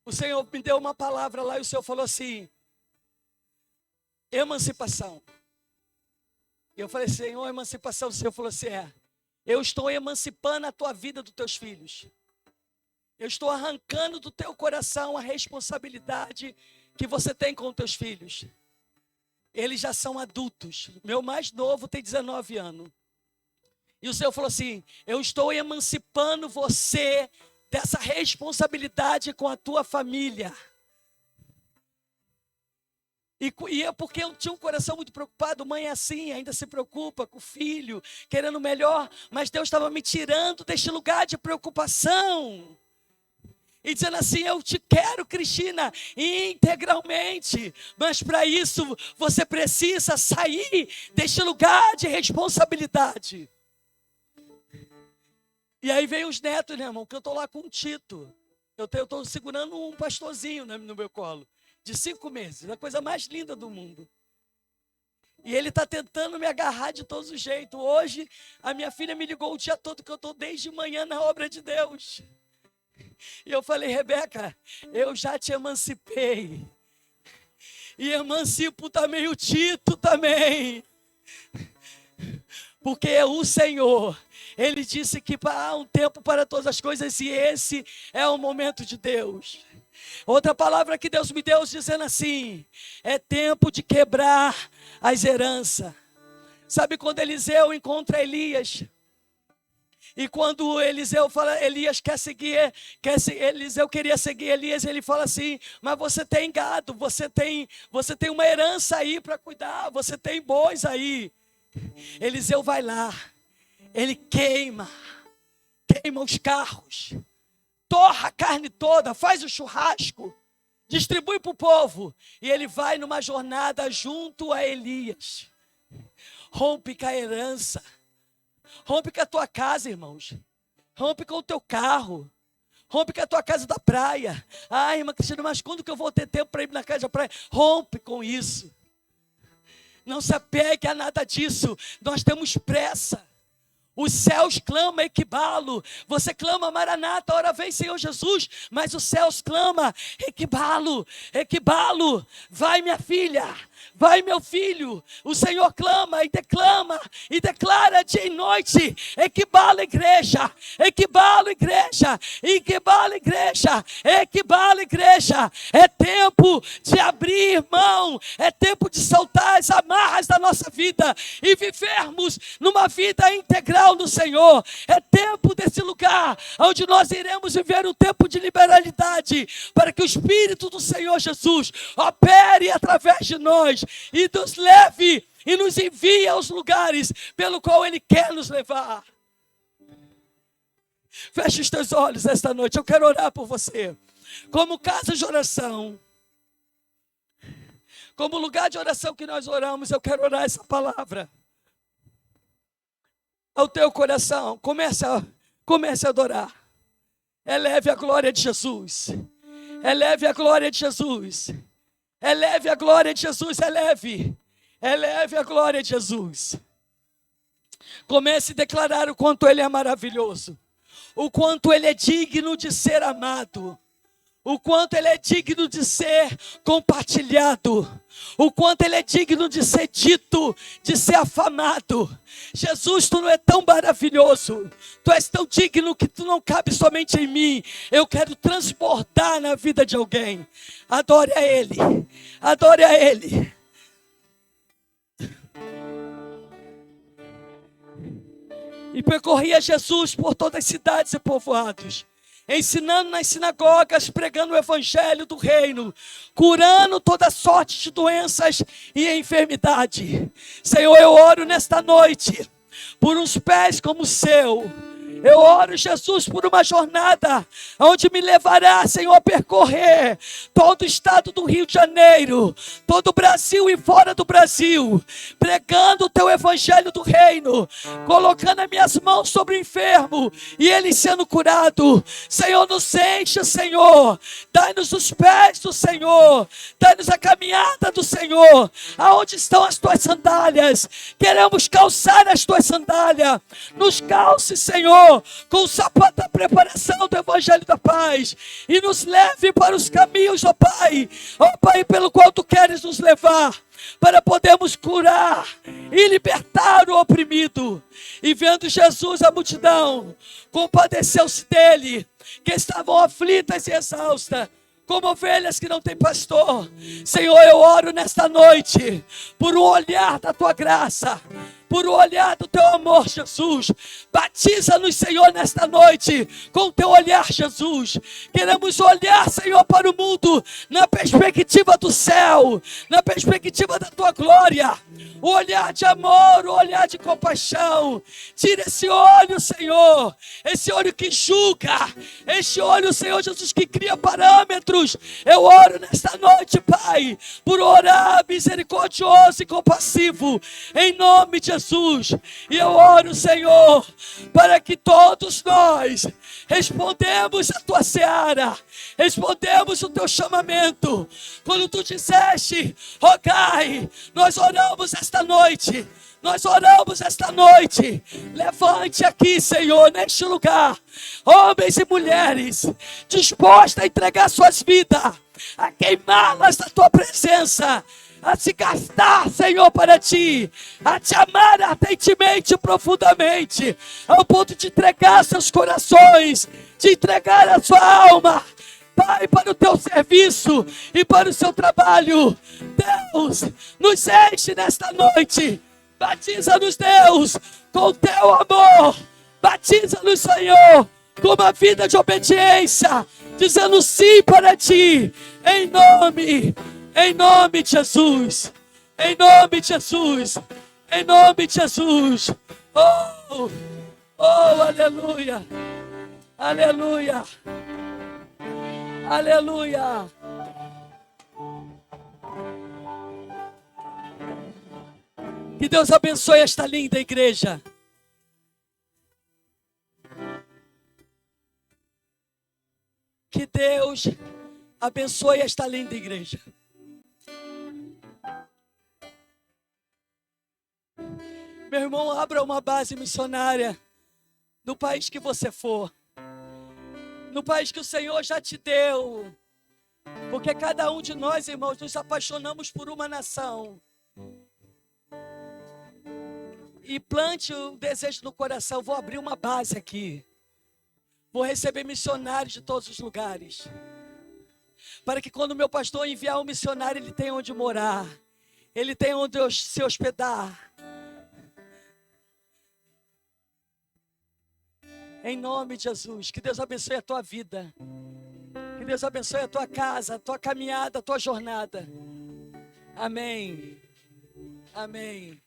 O Senhor me deu uma palavra lá e o Senhor falou assim: emancipação. E eu falei: Senhor, emancipação. O Senhor falou assim: eu estou emancipando a tua vida dos teus filhos. Eu estou arrancando do teu coração a responsabilidade que você tem com os teus filhos. Eles já são adultos. Meu mais novo tem 19 anos. E o Senhor falou assim: eu estou emancipando você dessa responsabilidade com a tua família. E é porque eu tinha um coração muito preocupado. Mãe é assim, ainda se preocupa com o filho, querendo o melhor. Mas Deus estava me tirando deste lugar de preocupação. E dizendo assim: eu te quero, Cristina, integralmente. Mas para isso, você precisa sair deste lugar de responsabilidade. E aí vem os netos, né, irmão? Que eu estou lá com o Tito. Eu estou segurando um pastorzinho, né, no meu colo. De 5 meses, a coisa mais linda do mundo. E ele está tentando me agarrar de todos os jeitos. Hoje, a minha filha me ligou o dia todo, que eu estou desde manhã na obra de Deus. E eu falei: Rebeca, eu já te emancipei. E emancipo também o Tito também. Porque o Senhor, Ele disse que há um tempo para todas as coisas, e esse é o momento de Deus. Outra palavra que Deus me deu dizendo assim: é tempo de quebrar as heranças. Sabe quando Eliseu encontra Elias? E quando Eliseu fala, Elias Eliseu queria seguir Elias, ele fala assim: mas você tem gado, você tem uma herança aí para cuidar, você tem bois aí. Eliseu vai lá, ele queima os carros, torra a carne toda, faz o churrasco, distribui para o povo. E ele vai numa jornada junto a Elias. Rompe com a herança. Rompe com a tua casa, irmãos. Rompe com o teu carro. Rompe com a tua casa da praia. Ai, irmã Cristina, mas quando que eu vou ter tempo para ir na casa da praia? Rompe com isso. Não se apegue a nada disso. Nós temos pressa. Os céus clamam equibalo. Você clama Maranata, ora vem Senhor Jesus. Mas os céus clamam equibalo, equibalo. Vai minha filha, vai meu filho. O Senhor clama e declama e declara dia e noite: equibalo igreja, equibalo igreja, equibalo igreja, equibalo igreja. É tempo de abrir mão, é tempo de soltar as amarras da nossa vida e vivermos numa vida integral no Senhor. É tempo desse lugar onde nós iremos viver um tempo de liberalidade, para que o Espírito do Senhor Jesus opere através de nós e nos leve e nos envie aos lugares pelo qual Ele quer nos levar. Feche os teus olhos esta noite. Eu quero orar por você. Como casa de oração, como lugar de oração que nós oramos, eu quero orar essa palavra ao teu coração. Comece a adorar. Eleve a glória de Jesus. Eleve a glória de Jesus. Eleve a glória de Jesus. Eleve a glória de Jesus. Comece a declarar o quanto Ele é maravilhoso, o quanto Ele é digno de ser amado, o quanto Ele é digno de ser compartilhado, o quanto Ele é digno de ser dito, de ser afamado. Jesus, Tu não é tão maravilhoso, Tu és tão digno que Tu não cabe somente em mim. Eu quero transbordar na vida de alguém. Adore a Ele, adore a Ele. E percorria Jesus por todas as cidades e povoados, ensinando nas sinagogas, pregando o evangelho do reino, curando toda sorte de doenças e enfermidade. Senhor, eu oro nesta noite por uns pés como o seu. Eu oro, Jesus, por uma jornada onde me levará, Senhor, a percorrer todo o estado do Rio de Janeiro, todo o Brasil e fora do Brasil, pregando o Teu evangelho do reino, colocando as minhas mãos sobre o enfermo e ele sendo curado. Senhor, nos encha, Senhor, dai-nos os pés do Senhor, dai-nos a caminhada do Senhor. Aonde estão as Tuas sandálias? Queremos calçar as Tuas sandálias. Nos calce, Senhor, com o sapato da preparação do Evangelho da Paz, e nos leve para os caminhos, ó Pai, pelo qual Tu queres nos levar, para podermos curar e libertar o oprimido. E vendo Jesus, a multidão compadeceu-se dele, que estavam aflitas e exaustas, como ovelhas que não têm pastor. Senhor, eu oro nesta noite por um olhar da Tua graça, por um olhar do Teu amor, Jesus. Batiza-nos, Senhor, nesta noite com o Teu olhar, Jesus. Queremos olhar, Senhor, para o mundo na perspectiva do céu, na perspectiva da Tua glória. O olhar de amor, o olhar de compaixão. Tira esse olho, Senhor, esse olho que julga, esse olho, Senhor Jesus, que cria parâmetros. Eu oro nesta noite, Pai, por orar misericordioso e compassivo, em nome de Jesus. E eu oro, Senhor, para que todos nós respondemos a Tua seara, respondemos o Teu chamamento. Quando Tu disseste, rogai, nós oramos esta noite. Nós oramos esta noite. Levante aqui, Senhor, neste lugar, homens e mulheres dispostos a entregar suas vidas, a queimá-las na Tua presença, a se gastar, Senhor, para Ti, a Te amar ardentemente, profundamente, ao ponto de entregar seus corações, de entregar a sua alma, Pai, para o Teu serviço e para o Seu trabalho. Deus, nos enche nesta noite. Batiza-nos, Deus, com o Teu amor. Batiza-nos, Senhor, com uma vida de obediência, dizendo sim para Ti, em nome de Jesus, em nome de Jesus, em nome de Jesus. Oh, aleluia, aleluia, aleluia. Que Deus abençoe esta linda igreja. Que Deus abençoe esta linda igreja. Meu irmão, abra uma base missionária no país que você for, no país que o Senhor já te deu, porque cada um de nós, irmãos, nos apaixonamos por uma nação. E plante o desejo no coração. Vou abrir uma base aqui, vou receber missionários de todos os lugares, para que quando o meu pastor enviar um missionário, ele tenha onde morar, ele tenha onde se hospedar. Em nome de Jesus, que Deus abençoe a tua vida, que Deus abençoe a tua casa, a tua caminhada, a tua jornada. Amém, amém.